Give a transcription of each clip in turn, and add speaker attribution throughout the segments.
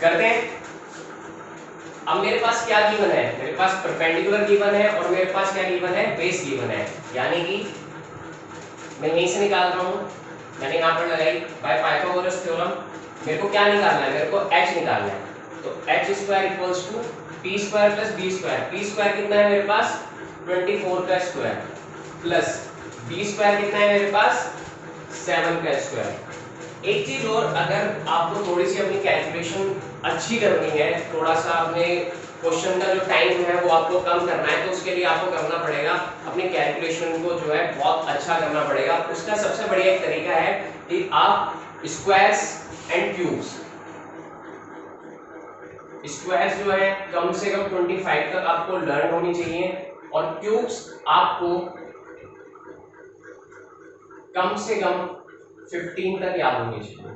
Speaker 1: करते हैं। अब मेरे पास क्या गिवन है, मेरे पास परपेंडिकुलर गिवन है और मेरे पास क्या गिवन है, बेस गिवन है। यानी कि मैं यहीं से निकाल रहा हूं, मैंने यहां पर लगाई बाय पाइथागोरस थ्योरम। मेरे को क्या निकालना है, मेरे को h निकालना है। तो h square equals to p square plus b square. p square कितना है मेरे पास 24 का स्क्वायर प्लस b स्क्वायर कितना है मेरे पास 7 का स्क्वायर। एक चीज और, अगर आपको थोड़ी सी अपनी कैलकुलेशन अच्छी करनी है, थोड़ा सा अपने क्वेश्चन का जो टाइम है वो आपको कम करना है, तो उसके लिए आपको करना पड़ेगा अपनी कैलकुलेशन को जो है बहुत अच्छा करना पड़ेगा। उसका सबसे बढ़िया एक तरीका है कि आप स्क्वायर्स एंड क्यूब्स, स्क्वायर्स जो है कम से कम 25 तक आपको लर्न होनी चाहिए और क्यूब्स आपको कम से कम 15 तक याद होनी चाहिए।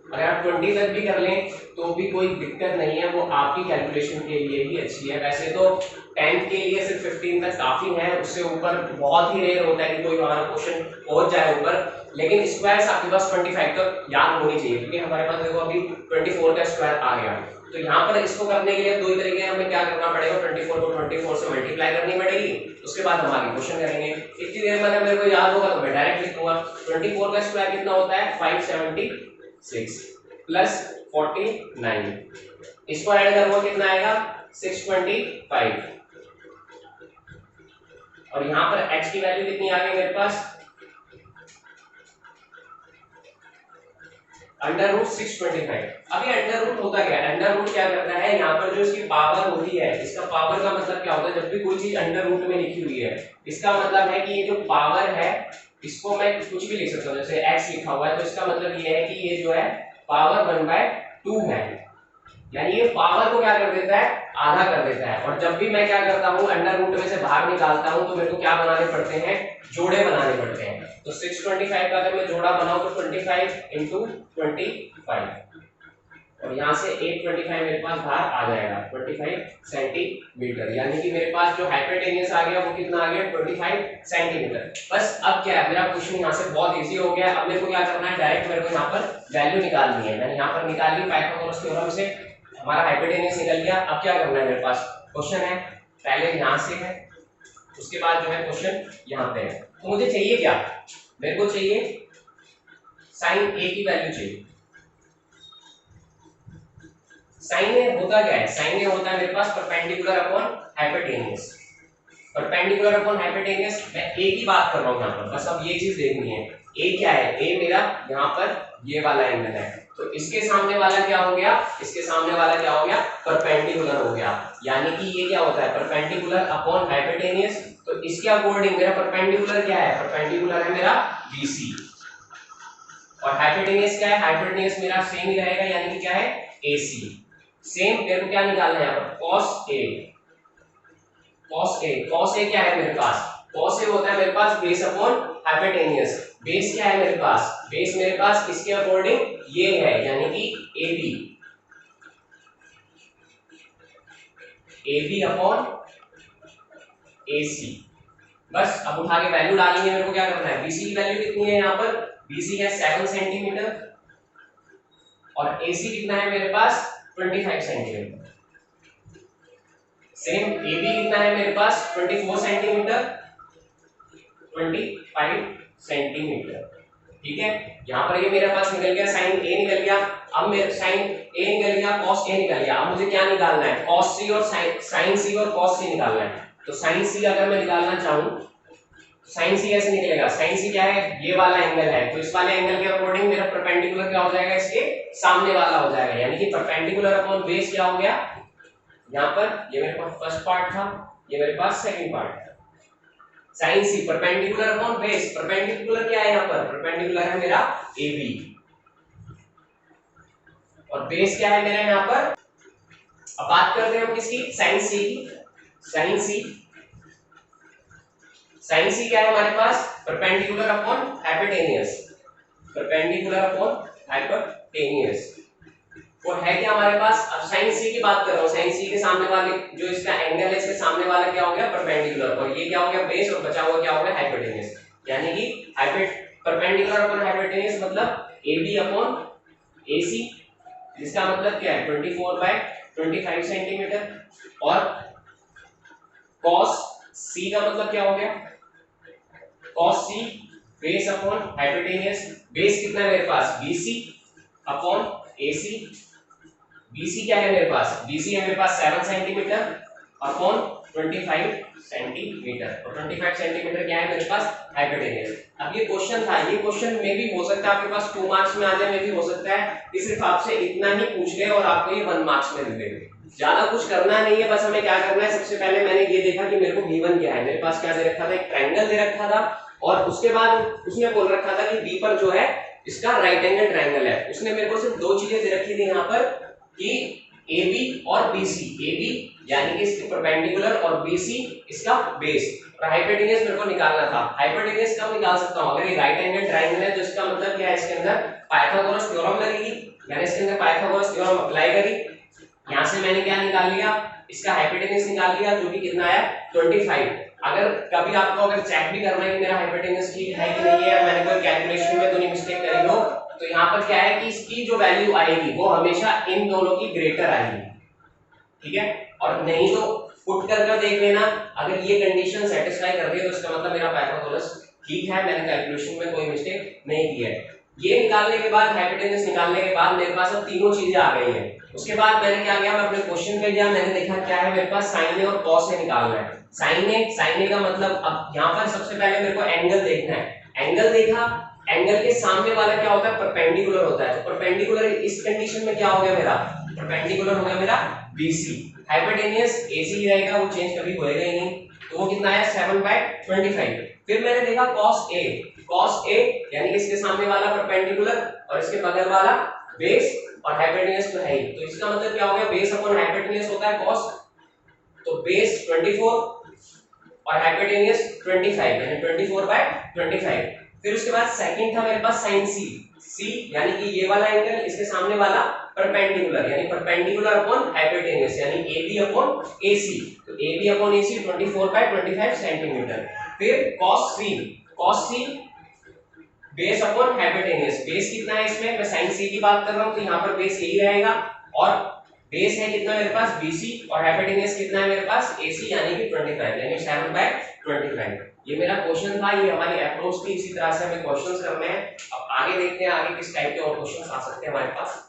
Speaker 1: अगर आप 20 तक भी कर लें तो भी कोई दिक्कत नहीं है, वो आपकी कैलकुलेशन के लिए ही अच्छी है। वैसे तो 10 के लिए सिर्फ 15 तक काफी है, उससे ऊपर बहुत ही रेयर होता है कि कोई हमारा क्वेश्चन पहुंच जाए ऊपर। लेकिन स्क्वायर्स आपके पास 25 तक याद होनी चाहिए, क्योंकि हमारे पास देखो अभी 24 का स्क्वायर आ गया। तो यहाँ पर इसको करने के लिए दो ही तरीके, हमें क्या करना पड़ेगा, 24 को 24 से मल्टीप्लाई करनी पड़ेगी, उसके बाद हम आगे क्वेश्चन करेंगे। इतनी देर में अगर मेरे को याद होगा तो मैं डायरेक्ट लिखूंगा। 24 का स्क्वायर कितना होता है 576 प्लस 49, इसको ऐड करूंगा कितना आएगा 625। और यहां पर x की वैल्यू कितनी आ गई मेरे पास अंडर रूट 625। अभी अंडर रूट होता क्या है, अंडर रूट क्या करता है, यहाँ पर जो इसकी पावर होती है, इसका पावर का मतलब क्या होता है, जब भी कोई चीज अंडर रूट में लिखी हुई है इसका मतलब है कि ये जो पावर है इसको मैं कुछ भी लिख सकता हूँ, जैसे x लिखा हुआ है तो इसका मतलब ये है कि ये जो है पावर 1/2 है। यानी ये पावर को क्या कर देता है, आधा कर देता है। और जब भी मैं क्या करता हूँ अंडर रूट में से बाहर निकालता हूँ तो मेरे को क्या बनाने पड़ते हैं, जोड़े बनाने पड़ते हैं। तो 625 का अगर मैं जोड़ा बनाऊं तो 25 into 25 और यहाँ से 825 मेरे पास बाहर आ जाएगा 25 सेंटीमीटर। यानी कि मेरे पास जो हाइपोटेनियस आ गया वो कितना आ गया 25 सेंटीमीटर। बस अब क्या है, मेरा क्वेश्चन यहाँ से बहुत इजी हो गया। अब मेरे को क्या करना है, डायरेक्ट मेरे को यहाँ पर वैल्यू निकालनी है। मैंने यहाँ पर निकाल ली पाइथागोरस थ्योरम से, हमारा हाइपोटेनियस निकल गया। अब क्या करना है, मेरे पास क्वेश्चन है, पहले यहाँ से है, उसके बाद जो है क्वेश्चन यहाँ पे है। तो मुझे चाहिए क्या, मेरे को चाहिए साइन ए की वैल्यू चाहिए। साइन ए होता क्या है, साइन ए होता है मेरे पास perpendicular upon hypotenuse. Perpendicular upon hypotenuse, मैं ए की बात कर रहा हूँ यहाँ पर, बस अब ये चीज देखनी है। ए क्या है, ए मेरा यहाँ पर ये वाला एंगल है, तो इसके सामने वाला क्या हो गया, इसके सामने वाला क्या हो गया, परपेंडिकुलर हो गया। यानी कि ये क्या होता है, परपेंडिकुलर अपॉन हाइपोटेनियस। तो इसके अकॉर्डिंग मेरा परपेंडिकुलर क्या है, परपेंडिकुलर है मेरा BC। और हाइपोटेनियस क्या है, हाइपोटेनियस मेरा सेम ही रहेगा, यानी कि क्या है AC। सेम मेरे को क्या निकालना है यहाँ पर, cos A। cos A क्या है मेरे पास, cos A होता है मेरे पास बेस अपॉन हाइपोटेनियस। बेस क्या है मेरे पास, बेस मेरे पास इसके अकॉर्डिंग ये है, यानी कि AB अपॉन AC। बस अब उठा के वैल्यू डालेंगे, मेरे को क्या करना है, BC की वैल्यू कितनी है यहाँ पर, BC है 7 सेंटीमीटर और AC कितना है मेरे पास 25 सेंटीमीटर। सेम AB कितना है मेरे पास 24 सेंटीमीटर, 25 सेंटीमीटर। ठीक है, यहाँ पर ये मेरे पास निकल गया साइन A निकल गया। अब मेरे साइन A निकल गया, cos A निकल गया। अब मुझे क्या निकालना है, cos C और साइन C और cos C निकालना है। तो साइन C अगर मैं निकालना चाहूँ, साइन C ऐसे निकलेगा, साइन C क्या है, ये वाला एंगल है, तो इस वाले एंगल के अकॉर्डिंग मेरा परपेंडिकुलर क्या हो जाएगा, इसके सामने वाला हो जाएगा। यानी कि परपेंडिकुलर अपॉन बेस क्या हो गया, यहाँ पर ये मेरे पास फर्स्ट पार्ट था, ये मेरे पास सेकंड पार्ट था। Sine C perpendicular upon base, perpendicular क्या है यहाँ पर, परपेंडिकुलर है मेरा AB और बेस क्या है मेरा यहाँ पर। अब बात करते हैं हम किसकी, साइन C की। साइन C क्या है हमारे पास, perpendicular upon hypotenuse, perpendicular upon hypotenuse. और है क्या हमारे पास, अब साइन C की बात कर रहा हूँ, साइन C के सामने वाले जो इसका एंगल है, इसके सामने वाला क्या हो गया परपेंडिकुलर, और ये क्या हो गया बेस, और बचा हुआ क्या हो गया हाइपोटेनियस। यानी कि परपेंडिकुलर अपॉन हाइपोटेनियस मतलब AB अपॉन AC जिसका मतलब क्या है 24/25 सेंटीमीटर। और cos c का मतलब क्या हो गया, cos c base upon hypotenuse. Base कितना है मेरे पास BC अपॉन AC। BC क्या है मेरे पास, BC है मेरे पास 7 सेंटीमीटर अपॉन 25 सेंटीमीटर, और 25 सेंटीमीटर क्या है मेरे पास हाइपोटेनियस। अब ये क्वेश्चन था, ये क्वेश्चन में भी हो सकता है आपके पास 2 मार्क्स में आ जाए, में भी हो सकता है कि सिर्फ आपसे इतना ही पूछ ले और आपको ये 1 मार्क्स में दे देंगे। ज्यादा कुछ करना नहीं है, बस हमें क्या करना है, सबसे पहले मैंने ये देखा कि मेरे को V1 क्या है, मेरे पास क्या दे रखा था, एक ट्रायंगल दे रखा था, और उसके बाद उसने बोल रखा था कि B पर जो है इसका राइट एंगल ट्रायंगल है। उसने मेरे को सिर्फ 2 चीजें दे रखी थी यहाँ पर कि AB और BC, AB यानी कि इसके परपेंडिकुलर और BC इसका बेस, और हाइपोटेनियस मेरे को निकालना था। हाइपोटेनियस कब निकाल सकता हूं, अगर ये राइट एंगल ट्रायंगल है तो इसका मतलब क्या है, इसके अंदर पाइथागोरस थ्योरम लगेगी, यानी इसके अंदर पाइथागोरस थ्योरम अप्लाई करी। यहां से मैंने क्या निकाल लिया, इसका हाइपोटेनियस निकाल लिया, जो कि कितना है 25। अगर कभी आपको अगर चेक भी करना है कि मेरा हाइपोटेनियस ठीक है कि नहीं है, या मैंने कोई कैलकुलेशन में तो नहीं मिस्टेक करी हो, तो यहाँ पर क्या है कि इसकी जो वैल्यू आएगी वो हमेशा इन दोनों की ग्रेटर आएगी, ठीक है। और नहीं तो पुट कर देख लेना, अगर ये कंडीशन सेटिस्फाई कर रही है तो इसका मतलब मेरा पाइथागोरस ठीक है, मैंने कैलकुलेशन में कोई मिस्टेक नहीं की है। ये निकालने के बाद, हाइपोटेनस निकालने के बाद मेरे पास अब तीनों चीजें आ गई हैं। उसके बाद मैंने क्या किया, मैं अपने क्वेश्चन पे गया, मैंने देखा क्या है मेरे पास sin a और cos a निकालना है। sin a का मतलब, अब यहाँ पर सबसे पहले मेरे को एंगल देखना है। एंगल देखा, एंगल के सामने वाला क्या होता है, परपेंडिकुलर होता है। तो परपेंडिकुलर इस कंडीशन में क्या हो गया मेरा, परपेंडिकुलर हो गया मेरा BC। हाइपोटेनियस AC ही रहेगा, वो चेंज कभी होएगा ही नहीं, तो वो कितना है 7/25। फिर मैंने देखा cos A यानी कि इसके सामने वाला परपेंडिकुलर और इसके बगल वाला बेस, और हाइपोटेनियस तो है ही, तो इसका मतलब क्या हो गया, बेस अपॉन हाइपोटेनियस होता है cos, तो बेस 24 और हाइपोटेनियस 25 यानी 24/25। फिर उसके बाद सेकंड था मेरे पास sin C यानी कि ये वाला एंगल, इसके सामने वाला परपेंडिकुलर, यानी परपेंडिकुलर अपॉन हाइपोटेनियस यानी AB अपॉन AC, तो AB अपॉन AC 24/25 सेंटीमीटर। फिर cos C base upon hypotenuse, base कितना है इसमें, मैं sin C की बात कर रहा हूं तो यहाँ पर बेस यही रहेगा, और बेस है कितना मेरे पास BC, और हाइपोटेनियस कितना है मेरे पास AC यानी कि 25 यानी 7/25। ये मेरा क्वेश्चन था, ये हमारी अप्रोच थी, इसी तरह से हमें क्वेश्चंस करने हैं। अब आगे देखते हैं आगे किस टाइप के और क्वेश्चंस आ सकते हैं हमारे पास।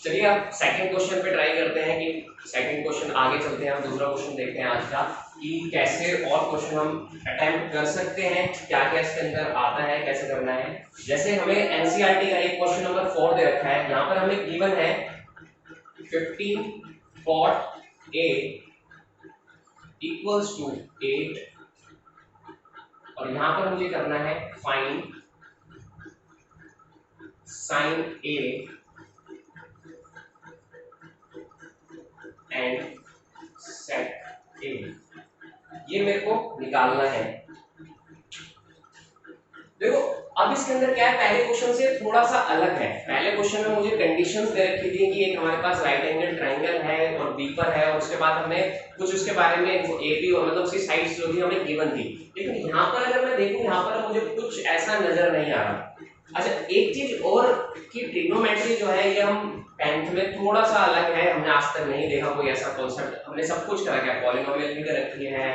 Speaker 1: चलिए अब सेकंड क्वेश्चन पे ट्राई करते हैं कि सेकंड क्वेश्चन आगे चलते हैं, हम दूसरा क्वेश्चन देखते हैं आज का कि कैसे और क्वेश्चन हम अटेम्प्ट कर सकते हैं, क्या क्या इसके अंदर आता है, कैसे करना है। जैसे हमें एनसीईआरटी का एक क्वेश्चन नंबर 4 दे रखा है, यहाँ पर हमें गिवन है 15 cot A इक्वल्स टू 8, और यहाँ पर मुझे करना है find sin A and set A, ये मेरे को निकालना है। देखो अब इसके अंदर क्या है, पहले क्वेश्चन से थोड़ा सा अलग है। पहले क्वेश्चन में मुझे कंडीशंस दे रखी थी कि एक हमारे पास राइट एंगल ट्रायंगल है और बी पर है, और उसके बाद हमें कुछ उसके बारे में AB और मतलब उसकी साइड्स जो थी हमें गिवन थी। लेकिन यहाँ पर अगर मैं देखूं, यहाँ पर मुझे कुछ ऐसा नजर नहीं आ रहा। अच्छा एक चीज और कि ट्रिग्नोमेट्री जो है ये हम 10th में थोड़ा सा अलग है, हमने आज तक नहीं देखा कोई ऐसा कॉन्सेप्ट। हमने सब कुछ करा है, पॉलिनोमियल भी कर रखी है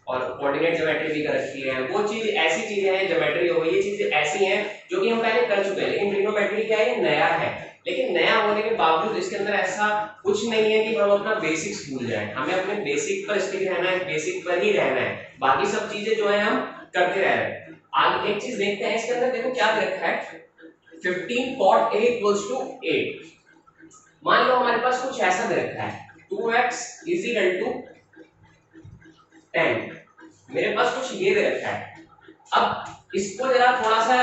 Speaker 1: और कोऑर्डिनेट ज्योमेट्री भी कर रखी है, वो चीज ऐसी चीजें हैं, ज्योमेट्री हो गई, ये चीजें ऐसी हैं जो कि हम पहले कर चुके हैं। लेकिन ट्रिग्नोमेट्री क्या है, नया है। लेकिन नया होने के बावजूद इसके अंदर ऐसा कुछ नहीं है कि हम अपना बेसिक्स भूल जाएं। हमें अपने बेसिक पर स्टिक रहना है, बेसिक पर ही रहना है, बाकी सब चीजें जो है हम करते रह रहे हैं। आगे एक चीज देखते हैं इसके अंदर, देखो क्या दे रखा है 15 cot A equals to 8। मान लो हमारे पास कुछ ऐसा दे रखा है 2x is equal to 10, मेरे पास कुछ ये दे रखा है। अब इसको जरा थोड़ा सा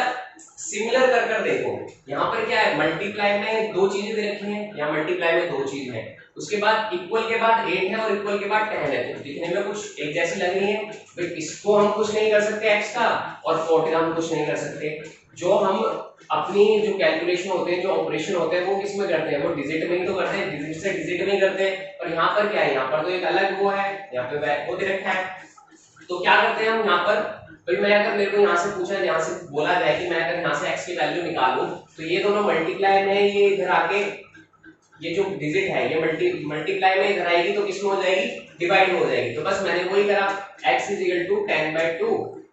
Speaker 1: सिमिलर कर देखो, यहाँ पर क्या है, मल्टीप्लाई में दो चीजें दे रखी हैं, यहाँ मल्टीप्लाई में दो चीज है, उसके बाद इक्वल के बाद 8 है और इक्वल के बाद 10 है, तो दिखने में कुछ एक जैसी लग रही है। तो इसको हम कुछ नहीं कर सकते x का, और 40 हम कुछ नहीं कर सकते। जो हम अपनी जो कैलकुलेशन होते हैं, जो ऑपरेशन होते हैं, वो किस में करते हैं, वो डिजिट में ही तो करते हैं, डिजिट से डिजिट में ही करते हैं। और यहाँ पर क्या है, यहाँ पर तो एक अलग वो है, यहाँ पे वो दे रखा है। तो क्या करते हैं हम यहाँ पर तो मैं अगर मेरे को यहाँ से पूछा, यहाँ से बोला जाए कि मैं अगर यहाँ से x की वैल्यू निकालूं तो ये दोनों मल्टीप्लाई में, ये इधर आके ये जो डिजिट है ये मल्टीप्लाई में इधर आएगी तो किसमें हो जाएगी, डिवाइड में हो जाएगी। तो बस मैंने वही करा, x = 10/2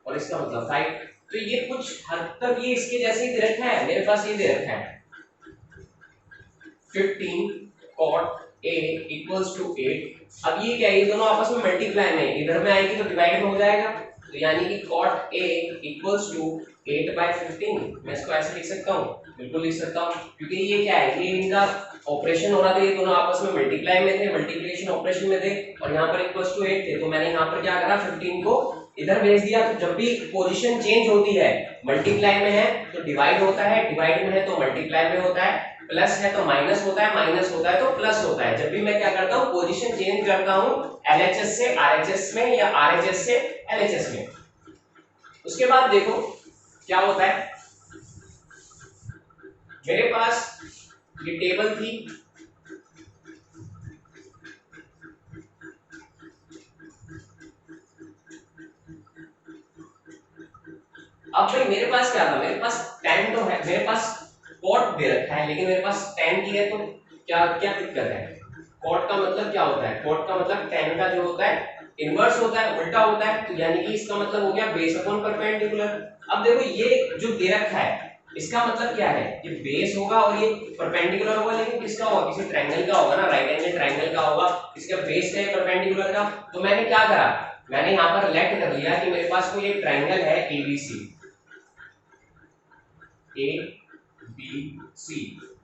Speaker 1: और इसका मतलब 5। तो ये कुछ हद तक ये इसके जैसे ही दे रखा है, मेरे पास ये दे रखा है 15 cot a = 8। अब ये क्या है, ये दोनों आपस में मल्टीप्लाई में, इधर में आएगी तो डिवाइड में हो जाएगा। तो यानी कि cot a = 8/15। मैं इसको ऐसे लिख सकता हूँ, बिल्कुल लिख सकता हूँ, क्योंकि ये क्या है, ये इनका ऑपरेशन हो रहा था, ये दोनों आपस में मल्टीप्लाई में थे, मल्टीप्लिकेशन ऑपरेशन में थे, और यहाँ पर =8 थे। तो मैंने यहाँ पर क्या करा, 15 को इधर भेज दिया। तो जब भी पोजीशन चेंज होती है, मल्टीप्लाई में है तो डिवाइड होता है, डिवाइड में है तो मल्टीप्लाई में होता है, प्लस है तो माइनस होता है, माइनस होता है तो प्लस होता है। जब भी मैं क्या करता हूँ, पोजीशन चेंज करता हूँ LHS से RHS में या RHS से LHS में। उसके बाद देखो क्या होता है, मेरे पास ये टेबल थी, अब भाई मेरे पास क्या था, मेरे पास 10 तो है, मेरे पास cot दे रखा है, लेकिन मेरे पास 10 की है, तो क्या क्या दिक्कत है। cot का मतलब क्या होता है, cot का मतलब 10 का जो होता है इनवर्स होता है, उल्टा होता है। तो यानी कि इसका मतलब हो गया बेस अपॉन परपेंडिकुलर। अब देखो ये जो दे रखा है इसका मतलब क्या है, ये बेस होगा और ये परपेंडिकुलर होगा, लेकिन किसका होगा, किसी ट्रायंगल का होगा ना, राइट एंगल ट्रायंगल का होगा, इसका बेस है परपेंडिकुलर का। तो मैंने क्या करा, मैंने यहाँ पर लेट कर लिया कि मेरे पास कोई एक ट्रायंगल है ABC, ABC।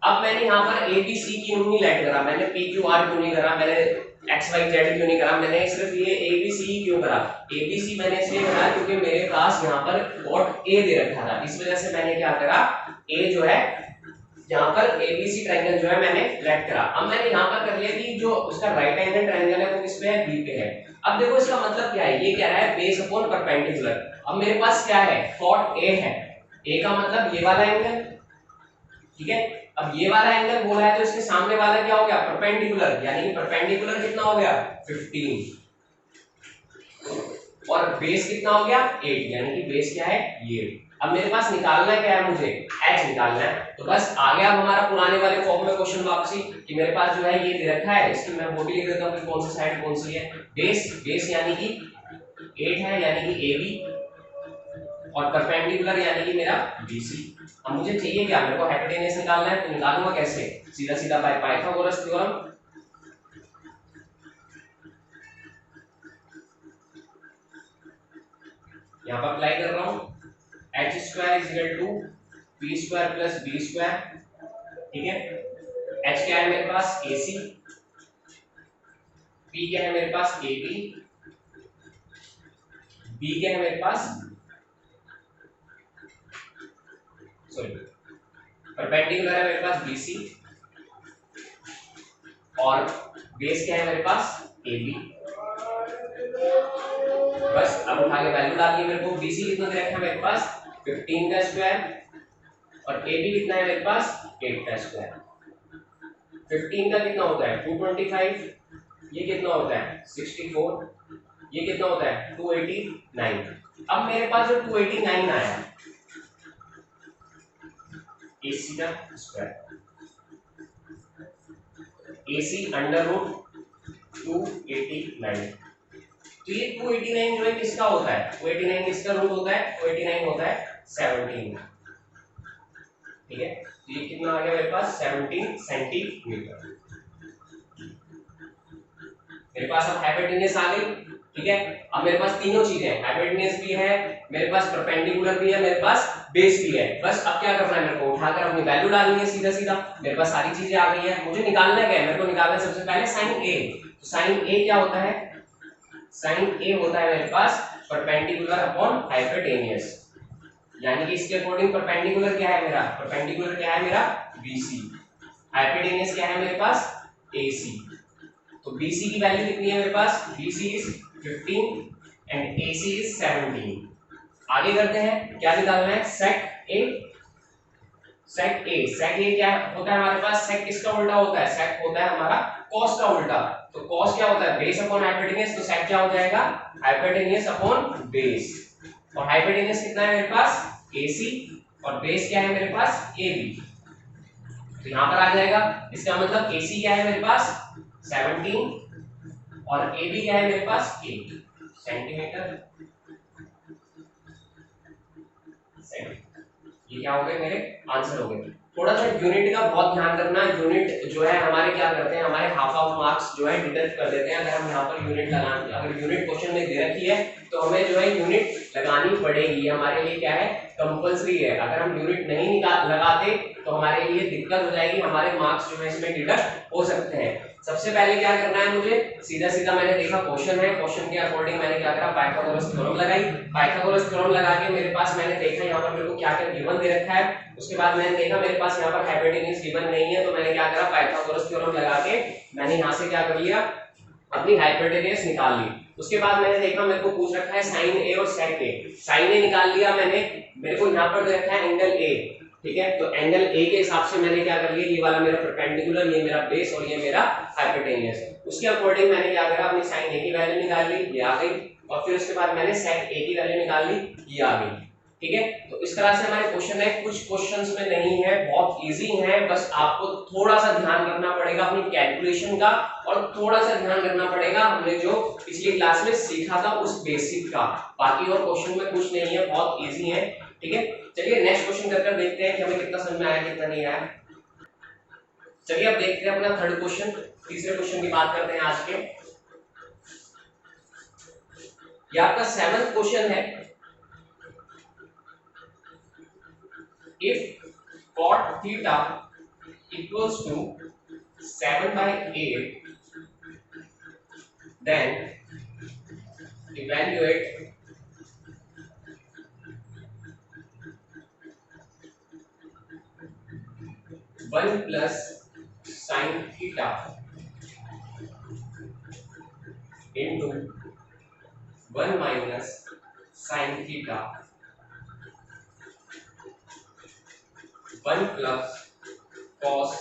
Speaker 1: अब मैंने यहाँ पर ABC क्यों नहीं लेट करा, मैंने PQR क्यों नहीं करा, मैंने XYZ क्यों नहीं करा, मैंने सिर्फ ये ABC क्यों करा। ABC मैंने इसलिए करा क्योंकि मेरे पास यहाँ पर cot A दे रखा था, इस वजह से मैंने क्या करा, A जो है यहाँ पर ABC ट्रायंगल जो है मैंने लेट करा। अब मैंने यहाँ पर कर लिया कि जो उसका राइट एंगल ट्रायंगल है वो किस पे है, B पे है। अब देखो इसका मतलब क्या है, ये कह रहा है बेस अपॉन परपेंडिकुलर। अब मेरे पास क्या है, cot A है, A का मतलब ये वाला एंगल, ठीक है। अब ये वाला एंगल बोला है तो इसके सामने वाला क्या हो गया, परपेंडिकुलर, यानी कि परपेंडिकुलर कितना हो गया 15, और बेस कितना हो गया 8, यानी कि बेस क्या है ये। अब मेरे पास निकालना क्या है, मुझे h निकालना है। तो बस आ गया हमारा पुराने वाले फॉर्म में क्वेश्चन वापसी, कि मेरे पास जो है ये दे रखा है, इसकी मैं वो भी लिख देता हूँ कि कौन सी साइड कौन सी है। बेस यानी कि 8 है, यानी कि AB, और परपेंडिकुलर यानी कि मेरा BC। अब मुझे चाहिए क्या, मेरे को हाइपोटेनस निकालना है, तो निकालूंगा कैसे, सीधा सीधा बाय पाइथागोरस थ्योरम। यहाँ पर अप्लाई कर रहा हूँ, h² = p² + b², ठीक है। h क्या है मेरे पास AC, p क्या है मेरे पास AB, b क्या है मेरे पास, सॉरी परपेंडिकुलर है मेरे पास BC, और बेस क्या है मेरे पास AB। बस अब उठा के वैल्यू डाल दी, मेरे को BC कितना दे रखा है मेरे पास 15 का स्क्वायर, और AB कितना है मेरे पास 8 का स्क्वायर। 15 का कितना होता है 225, ये कितना होता है 64, ये कितना होता है 289। अब मेरे पास जो 289 आया AC का स्क्वायर, AC √289। तो ये 289 जो है किसका होता है, 289 किसका रूट होता है, 289 होता है 17, ठीक है। तो ये कितना आ गया मेरे पास 17 सेंटीमीटर। मेरे पास अब हाइपोटेनस आ गई, ठीक है। अब मेरे पास तीनों चीजें हैं, हाइपोटेनस भी है मेरे पास, परपेंडिकुलर भी है मेरे पास, बेस भी है। बस अब क्या करना है, मेरे को उठाकर अपनी वैल्यू डालनी है सीधा सीधा। मेरे पास सारी चीजें आ गई है, मुझे निकालना क्या है, मेरे को निकालना है सबसे पहले साइन A। तो साइन A क्या होता है, साइन A होता है मेरे पास परपेंडिकुलर अपॉन हाइपोटेनस, यानी कि इसके अकॉर्डिंग परपेंडिकुलर क्या है मेरा, परपेंडिकुलर क्या है मेरा BC, हाइपोटेनस क्या है मेरे पास AC। तो BC की वैल्यू कितनी है मेरे पास, BC is 15 and AC is 17। आगे करते हैं, क्या निकालना है, sec A। sec A क्या होता है हमारे पास, sec किसका उल्टा होता है, sec होता है हमारा cos का उल्टा। तो cos क्या होता है बेस अपॉन हाइपोटेनस, तो sec क्या हो जाएगा हाइपोटेनस अपॉन बेस। और हाइपोटेन्यूज कितना है मेरे पास AC और बेस क्या है मेरे पास AB। तो यहां पर आ जाएगा, इसका मतलब AC क्या है मेरे पास 17 और AB क्या है मेरे पास 8 सेंटीमीटर। ये क्या हो गए मेरे आंसर हो गए। थोड़ा सा यूनिट का बहुत ध्यान रखना, यूनिट जो है हमारे क्या करते हैं, हमारे हाफ ऑफ मार्क्स जो है डिडक्ट कर देते हैं अगर हम यहाँ पर यूनिट लगाएंगे। अगर यूनिट क्वेश्चन में दे रखी है तो हमें जो है यूनिट लगानी पड़ेगी, हमारे लिए क्या है कंपल्सरी है। अगर हम यूनिट नहीं निकाल लगाते तो हमारे लिए दिक्कत हो जाएगी, हमारे मार्क्स जो है इसमें डिडक्ट हो सकते हैं। सबसे पहले क्या करना है मुझे, सीधा सीधा मैंने देखा क्वेश्चन है, क्वेश्चन के अकॉर्डिंग मैंने क्या करा पाइथागोरस थ्योरम लगाई। पाइथागोरस थ्योरम लगा के मेरे पास मैंने देखा यहाँ पर मेरे को क्या क्या गिवन दे रखा है। उसके बाद मैंने देखा मेरे पास यहाँ पर हाइपोटेन्यूज गिवन नहीं है, तो मैंने क्या करा पाइथागोरस थ्योरम लगा के मैंने यहाँ से क्या कर लिया अपनी हाइपोटेन्यूज निकाल ली। उसके बाद मैंने देखा मेरे को पूछ रखा है साइन ए और सेक ए, साइन ए निकाल लिया मैंने, मेरे को यहाँ पर दे रखा है एंगल ए, ठीक है। तो एंगल ए के हिसाब से मैंने क्या कर लिया, ये वाला मेरा परपेंडिकुलर, ये मेरा बेस और ये मेरा हाइपोटेन्यूज। उसके अकॉर्डिंग मैंने क्या करा अपनी साइन ए की वैल्यू निकाल ली, ये आ गई, और फिर उसके बाद मैंने सेक ए की वैल्यू निकाल ली, ये आ गई, ठीक है। तो इस तरह से हमारे क्वेश्चन है, कुछ क्वेश्चंस में नहीं है, बहुत इजी है, बस आपको थोड़ा सा ध्यान रखना पड़ेगा अपनी कैलकुलेशन का, और थोड़ा सा ध्यान रखना पड़ेगा हमने जो पिछली क्लास में सीखा था उस बेसिक का। बाकी और क्वेश्चन में कुछ नहीं है, बहुत इजी है, ठीक है। चलिए नेक्स्ट क्वेश्चन कर देखते हैं कि हमें कितना समझ में आया कितना नहीं आया। चलिए अब देखते हैं अपना थर्ड क्वेश्चन, तीसरे क्वेश्चन की बात करते हैं आज के। ये आपका 7th क्वेश्चन है। If cot theta equals to 7/8, then evaluate one plus sin theta into 1 minus sin theta, 1 plus cos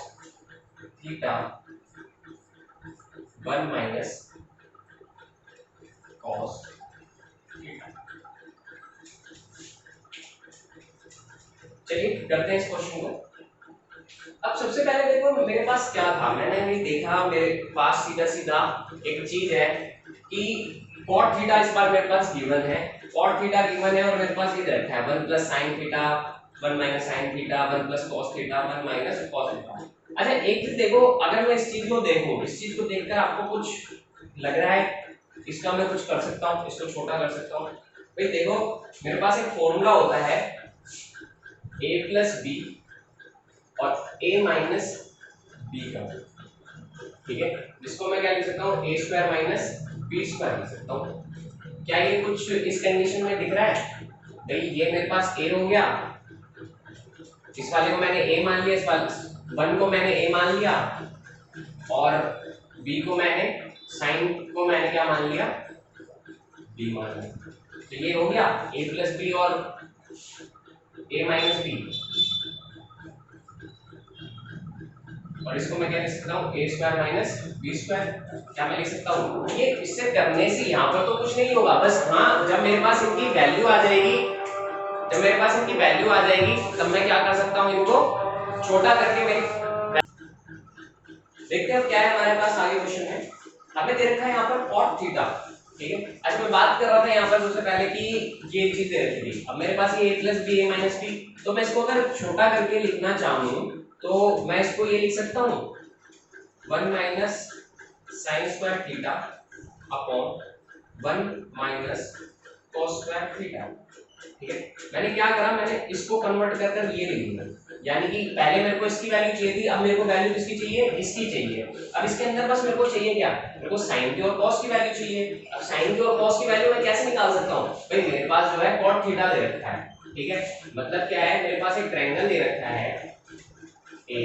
Speaker 1: theta, 1 minus cos theta। चलिए करते हैं इस क्वेश्चन को। अब सबसे पहले देखो मेरे पास क्या था, मैंने भी देखा मेरे पास सीधा सीधा एक चीज है कि cot थीटा इस बार मेरे पास गिवन है, cot थीटा गिवन है और मेरे पास ये रखा है 1 plus sin theta 1 minus sin theta 1 plus cos theta 1 minus cos theta. अच्छा एक चीज देखो, अगर मैं इस चीज को देखूं, इस चीज को देखकर आपको कुछ लग रहा है इसका मैं कुछ कर सकता हूं, इसको छोटा कर सकता हूं। भाई देखो मेरे पास एक फॉर्मूला होता है a plus b और a minus b का, ठीक है, जिसको मैं क्या लिख सकता हूँ a square minus b square लिख सकता हूँ। क्या ये कुछ इस कंडीशन में दिख रहा है? भाई ये मेरे पास a हो गया, इस वाले को मैंने a मान लिया, इस वाले 1 को मैंने a मान लिया और b को मैंने साइन को मैंने क्या मान लिया b मान लिया। तो ये हो गया a प्लस b और a माइनस b, और इसको मैं क्या लिख सकता हूँ a square minus b square. क्या मैं लिख सकता हूँ ये? इससे करने से यहाँ पर तो कुछ नहीं होगा, बस हाँ जब मेरे पास इनकी वैल्यू आ जाएगी, जब मेरे पास इनकी वैल्यू आ जाएगी तब मैं क्या कर सकता हूँ इनको छोटा करके मेरी। देखते हैं अब क्या है हमारे पास आगे क्वेश्चन में। हमें दे रखा है यहाँ पर cot थीटा, ठीक है। अच्छा मैं बात कर रहा था यहाँ पर सबसे पहले कि ये चीज दे रखी थी, अब मेरे पास ये a plus B a minus b, तो मैं इसको अगर छोटा करके लिखना चाहूँ तो मैं इसको ये लिख सकता हूँ 1 minus sine square theta upon 1 minus cos square theta, ठीक है। मैंने क्या करा, मैंने इसको कन्वर्ट कर कर ये लिख दिया, यानी कि पहले मेरे को इसकी वैल्यू चाहिए थी, अब मेरे को वैल्यू किसकी चाहिए, इसकी चाहिए। अब इसके अंदर बस मेरे को चाहिए क्या, मेरे को साइन की और cos की वैल्यू चाहिए। अब साइन की और cos की वैल्यू मैं कैसे निकाल सकता हूँ? भाई मेरे पास जो है cot थीटा दे रखा है, ठीक है, मतलब क्या है मेरे पास एक ट्रायंगल दे रखा है A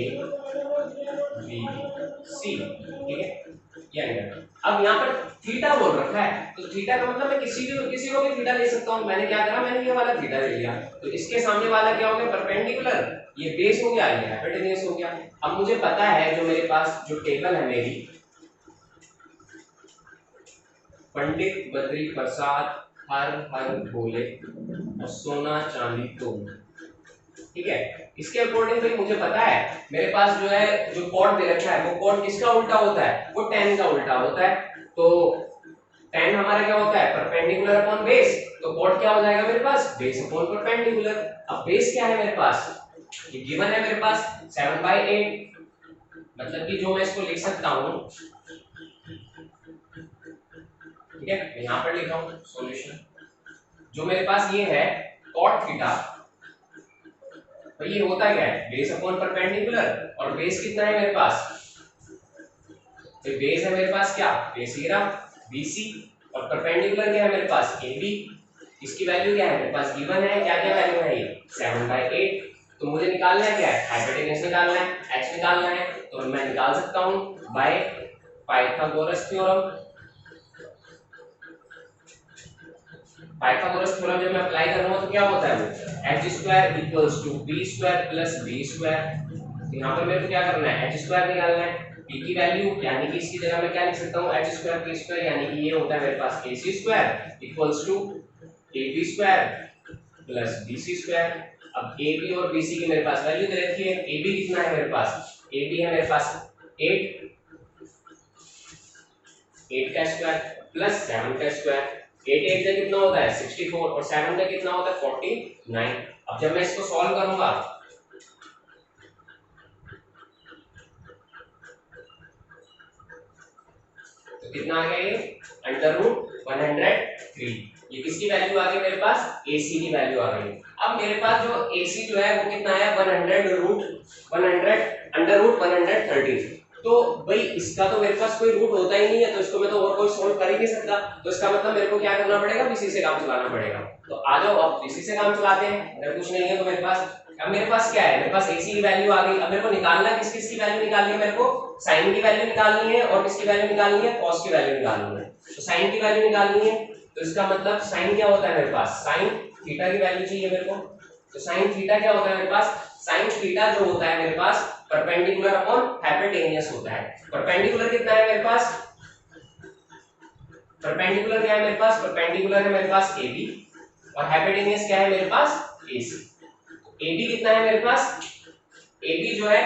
Speaker 1: B C, ठीक है, ये एंगल। अब यहाँ पर थीटा बोल रखा है, तो थीटा का मतलब मैं किसी को भी थीटा ले सकता हूँ। मैंने क्या करा, मैंने ये वाला थीटा ले लिया, तो इसके सामने वाला क्या हो गया परपेंडिकुलर, ये बेस हो गया, ये हाइपोटेन्यूज हो गया। अब मुझे पता है जो मेरे पास जो टेबल है मेरी, पंडित बद्री प्रसाद हर हर बोले और सोना चांदी तो। ठीक है, इसके अकॉर्डिंग भाई मुझे पता है मेरे पास जो है जो कॉट दे रखा है वो कॉट किसका उल्टा होता है, वो tan का उल्टा होता है। तो tan हमारा क्या होता है, परपेंडिकुलर अपॉन बेस। तो कॉट क्या हो जाएगा मेरे पास, बेस अपॉन परपेंडिकुलर। अब बेस क्या है मेरे पास, ये गिवन है मेरे पास 7/8, मतलब कि जो मैं इसको लिख सकता हूं, ठीक है, मैं यहां पर लिख रहा हूं सॉल्यूशन। जो मेरे पास ये है cot थीटा, तो ये होता क्या है, बेस अपॉन परपेंडिकुलर। और बेस कितना है मेरे पास, तो बेस है मेरे पास क्या, बेस ये रहा BC, और परपेंडिकुलर क्या है मेरे पास, AB। इसकी वैल्यू क्या है मेरे पास गिवन है, क्या क्या वैल्यू है ये 7/8। तो मुझे निकालना है क्या है, हाइपोटेनस निकालना है, h निकालना है। तो मैं निकाल सकता हूं by Pythagoras theorem. Pythagoras theorem जब मैं अप्लाई कर रहा हूं तो क्या होता है वो, h² = b² + b²। यहां पर मेरे को क्या करना है, h² निकालना है, p की वैल्यू, यानी कि इसकी जगह मैं क्या लिख सकता हूं, h² p², यानी कि ये होता है मेरे पास ac² = ab² + bc²। अब AB और BC की मेरे पास वैल्यू दे रखी है। AB कितना है मेरे पास, AB है मेरे पास 8 का स्क्वायर प्लस 7 का स्क्वायर। 8 8 का कितना होता है 64, और 7 का कितना होता है 49। अब जब मैं इसको सॉल्व करूंगा तो कितना आ गया ये, √103। ये किसकी वैल्यू आ गई मेरे पास, AC की वैल्यू आ गई। अब मेरे पास जो AC जो है वो कितना है 100√113। तो भाई इसका तो मेरे पास कोई रूट होता ही नहीं है, तो इसको मैं तो और कोई सॉल्व कर ही नहीं सकता। तो इसका मतलब मेरे को क्या करना पड़ेगा, BC से काम चलाना पड़ेगा। तो आ जाओ अब BC से काम चलाते हैं। अगर कुछ नहीं है तो मेरे पास, अब मेरे पास क्या है, मेरे पास AC की वैल्यू आ गई। अब मेरे को निकालना है किस किस की वैल्यू निकालनी है, मेरे को sin की वैल्यू निकालनी है, और किसकी वैल्यू निकालनी है, cos की वैल्यू निकालनी है। तो sin की वैल्यू निकालनी है, तो इसका मतलब sin क्या होता है मेरे पास, sin थीटा की वैल्यू चाहिए मेरे को। तो sin थीटा क्या होता है मेरे पास, sin थीटा जो होता है मेरे पास परपेंडिकुलर अपॉन हाइपोटेनियस होता है। परपेंडिकुलर कितना है मेरे पास, परपेंडिकुलर क्या है मेरे पास, परपेंडिकुलर है मेरे पास AB, और हाइपोटेनियस क्या है मेरे पास AC। AB कितना है मेरे पास, AB जो है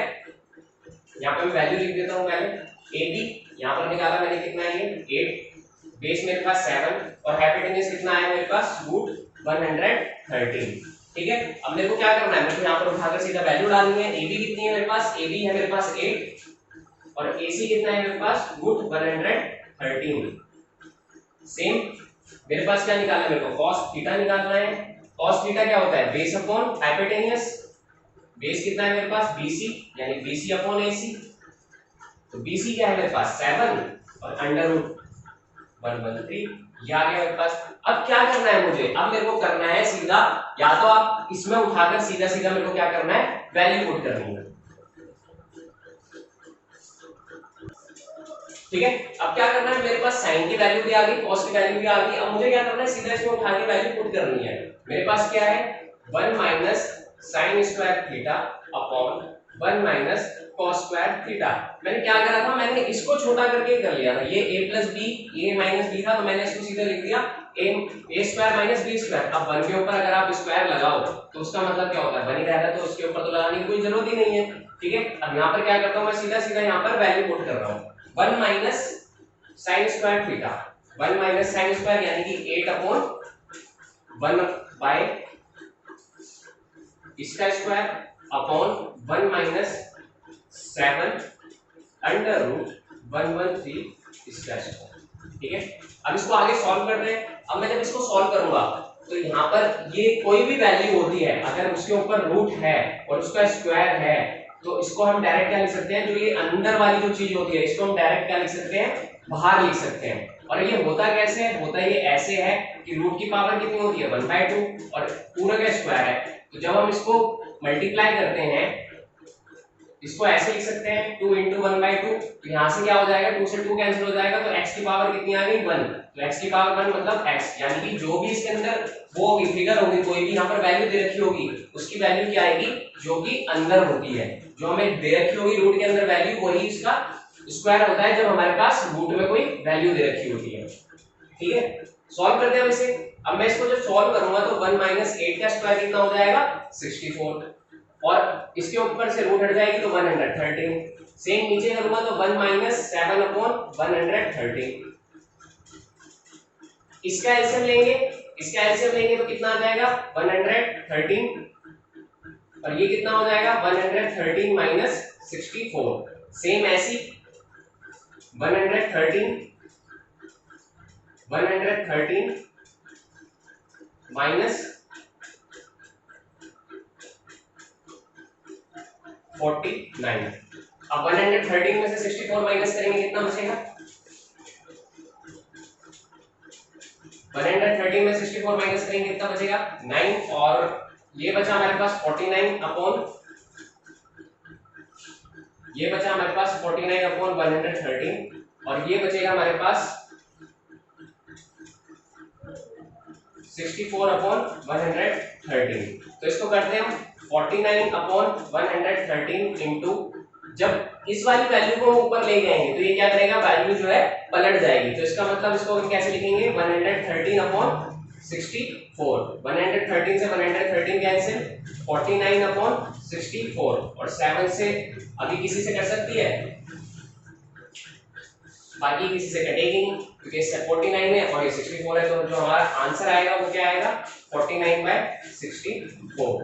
Speaker 1: यहाँ पे मैं वैल्यू लिख देता हूँ पहले। AB यहाँ पर निकाला मैंने, कितना है ये 8, बेस मेरे पास 7, और हाइपोटेनस कितना है मेरे पास √113। ठीक है, अब मेरे को क्या करना है, मेरे को यहाँ पर उठाकर सीधा वैल्यू डालनी है। AB कितनी है मेरे पास, AB है मेरे पास 8, और AC कितना है मेरे पास √113। सेम मेरे पास क्या निकालना है, मेरे को cos थीटा निकालना है। cos थीटा क्या होता है, बेस अपॉन हाइपोटेनस। बेस कितना है मेरे पास BC, यानी BC अपॉन AC। तो BC क्या है मेरे पास 7, और √113 ये आ गया मेरे पास। अब क्या करना है मुझे, अब मेरे को करना है सीधा, या तो आप इसमें उठाकर सीधा सीधा मेरे को क्या करना है, वैल्यू पुट करनी है। ठीक है, अब क्या करना है, मेरे पास साइन की वैल्यू भी आ गई, कॉस की वैल्यू भी आ गई। अब मुझे क्या करना है, सीधा इसमें उठा के वैल्यू पुट करनी है। मेरे पास क्या है 1 - sin² theta upon 1 - cos² theta. मैंने क्या करा था, मैंने इसको छोटा करके कर लिया था। ये a + b, a - b था, तो मैंने इसको सीधा लिख दिया a² - b²। अब 1 के ऊपर अगर आप स्क्वायर लगाओ तो उसका मतलब क्या होता है, 1 ही रहता है, तो उसके ऊपर तो लगाने की कोई जरूरत ही नहीं है। ठीक है, अब यहाँ पर क्या करता हूँ मैं, सीधा सीधा यहाँ पर वैल्यू पुट कर रहा हूँ। 1 - sin² थीटा, 1 - sin² यानी कि 8/1 इसका स्क्वायर अपॉन 1 - 7 √113 इसका स्क्वायर। ठीक है, अब इसको आगे सॉल्व करते हैं। अब मैं जब इसको सॉल्व करूंगा तो यहाँ पर ये कोई भी वैल्यू होती है, अगर उसके ऊपर रूट है और उसका स्क्वायर है, तो इसको हम डायरेक्ट क्या लिख सकते हैं, जो ये अंदर वाली जो चीज होती है इसको हम डायरेक्ट क्या लिख सकते हैं, बाहर लिख सकते हैं। और ये होता कैसे है, होता ये ऐसे है कि रूट की पावर कितनी होती है 1/2, और पूरा का स्क्वायर है। तो जब हम इसको मल्टीप्लाई करते हैं, इसको ऐसे लिख सकते हैं 2 × 1/2। तो यहाँ से क्या हो जाएगा, 2 से 2 कैंसिल हो जाएगा, तो x की पावर कितनी आ गई 1। तो x की पावर 1 मतलब x, यानी कि जो भी इसके अंदर वो होगी फिगर होगी, कोई भी यहाँ पर वैल्यू दे रखी होगी, उसकी वैल्यू क्या आएगी, जो कि अंदर होती है। जो हमें दे रखी होगी रूट के अंदर वैल्यू, वही इसका स्क्वायर होता है जब हमारे पास रूट में कोई वैल्यू दे रखी होती है। ठीक है, सॉल्व करते हैं इसे। अब मैं इसको जब सॉल्व करूंगा तो 1 माइनस 8 का स्क्वायर कितना हो जाएगा 64, और इसके ऊपर से रूट हट जाएगी तो 113। सेम नीचे करूंगा तो 1 माइनस 7 अपॉन 113। इसका एलसीएम लेंगे तो कितना आ जाएगा 113, और ये कितना हो जाएगा 113 माइनस 64। सेम ऐसी 113 माइनस 49। अब 113 में से 64 माइनस करेंगे कितना बचेगा 113 में 64 माइनस करेंगे कितना बचेगा 9, और ये बचा हमारे पास 49 अपॉन 113, और ये बचेगा हमारे पास 64 अपॉन 113। तो इसको करते हैं हम 49 अपॉन 113 इंटू, जब इस वाली वैल्यू को ऊपर ले जाएंगे तो ये क्या करेगा वैल्यू जो है पलट जाएगी। तो इसका मतलब इसको हम कैसे लिखेंगे 113 अपॉन 64, 113 से 113 कैंसिल, 49 अपॉन 64, और 7 से अभी किसी से कर सकती है, बाकी किसी से कटेगी नहीं क्योंकि इससे 49 है और ये 64 है, तो जो हमारा आंसर आएगा वो क्या आएगा 49/64।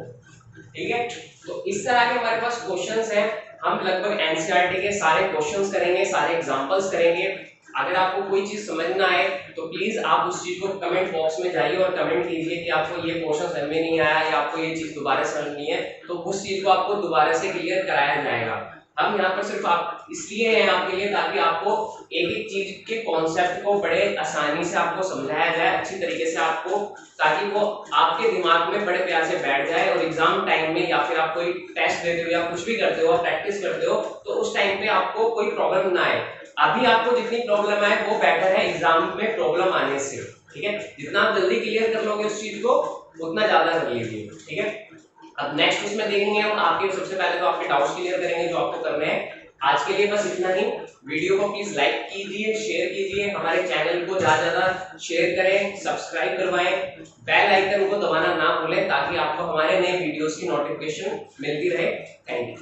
Speaker 1: ठीक है, तो इस तरह के हमारे पास क्वेश्चंस हैं। हम लगभग एनसीईआरटी के सारे क्वेश्चंस करेंगे, सारे एग्जांपल्स करेंगे। अगर आपको कोई चीज समझ ना आए तो प्लीज आप उस चीज को कमेंट बॉक्स में जाइए और कमेंट कीजिए कि आपको ये क्वेश्चन समझ में नहीं आया या आपको ये चीज दोबारा समझनी है, तो उस चीज को आपको दोबारा से क्लियर कराया जाएगा। हम यहाँ पर सिर्फ आप इसलिए हैं आपके लिए ताकि आपको एक एक चीज के कॉन्सेप्ट को बड़े आसानी से आपको समझाया जाए अच्छी तरीके से आपको, ताकि वो आपके दिमाग में बड़े प्यार से बैठ जाए और एग्जाम टाइम में या फिर आप कोई टेस्ट देते हो या कुछ भी करते हो प्रैक्टिस करते हो तो उस टाइम पे आपको कोई प्रॉब्लम ना आए। अभी आपको जितनी प्रॉब्लम आए वो बेटर है एग्जाम में प्रॉब्लम आने से। ठीक है, जितना आप जल्दी क्लियर कर लोगे उस चीज को उतना ज्यादा कर लीजिए। ठीक है, अब नेक्स्ट उसमें देखेंगे हम आपके, सबसे पहले तो आपके डाउट्स क्लियर करेंगे जो आपको करने हैं। आज के लिए बस इतना ही। वीडियो को प्लीज लाइक कीजिए, शेयर कीजिए, हमारे चैनल को ज्यादा शेयर करें, सब्सक्राइब करवाएं, बेल आइकन को दबाना ना भूलें ताकि आपको हमारे नए वीडियोस की नोटिफिकेशन मिलती रहे। Thank you.